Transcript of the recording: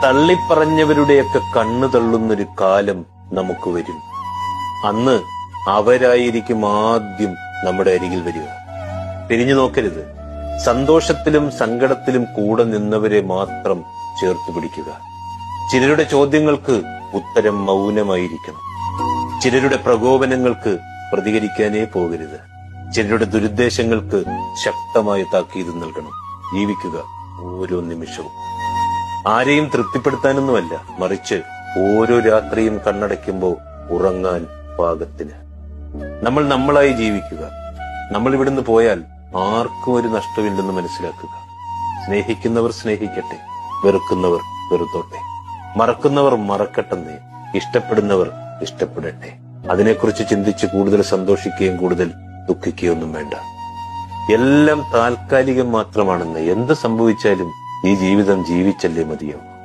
തള്ളിപ്പറഞ്ഞവരുടെയൊക്കെ കണ്ണു തള്ളുന്നൊരു കാലം നമുക്ക് വരും. അന്ന് അവരായിരിക്കും ആദ്യം നമ്മുടെ അരികിൽ വരിക. തിരിഞ്ഞു നോക്കരുത്. സന്തോഷത്തിലും സങ്കടത്തിലും കൂടെ നിന്നവരെ മാത്രം ചേർത്ത് പിടിക്കുക. ചിലരുടെ ചോദ്യങ്ങൾക്ക് ഉത്തരം മൗനമായിരിക്കണം. ചിലരുടെ പ്രകോപനങ്ങൾക്ക് പ്രതികരിക്കാനേ പോകരുത്. ചിലരുടെ ദുരുദ്ദേശങ്ങൾക്ക് ശക്തമായ താക്കീത് നൽകണം. ജീവിക്കുക ഓരോ നിമിഷവും. ആരെയും തൃപ്തിപ്പെടുത്താനൊന്നുമല്ല, മറിച്ച് ഓരോ രാത്രിയും കണ്ണടയ്ക്കുമ്പോൾ ഉറങ്ങാൻ പാകത്തിന്. നമ്മൾ നമ്മളായി ജീവിക്കുക. നമ്മൾ ഇവിടുന്ന് പോയാൽ ആർക്കും ഒരു നഷ്ടമില്ലെന്ന് മനസ്സിലാക്കുക. സ്നേഹിക്കുന്നവർ സ്നേഹിക്കട്ടെ, വെറുക്കുന്നവർ വെറുത്തോട്ടെ, മറക്കുന്നവർ മറക്കട്ടെന്നേ, ഇഷ്ടപ്പെടുന്നവർ ഇഷ്ടപ്പെടട്ടെ. അതിനെക്കുറിച്ച് ചിന്തിച്ച് കൂടുതൽ സന്തോഷിക്കുകയും കൂടുതൽ ദുഃഖിക്കുകയൊന്നും വേണ്ട. എല്ലാം താൽക്കാലികം മാത്രമാണെന്ന്. എന്ത് സംഭവിച്ചാലും ഈ ജീവിതം ജീവിച്ചല്ലേ മതിയാവും.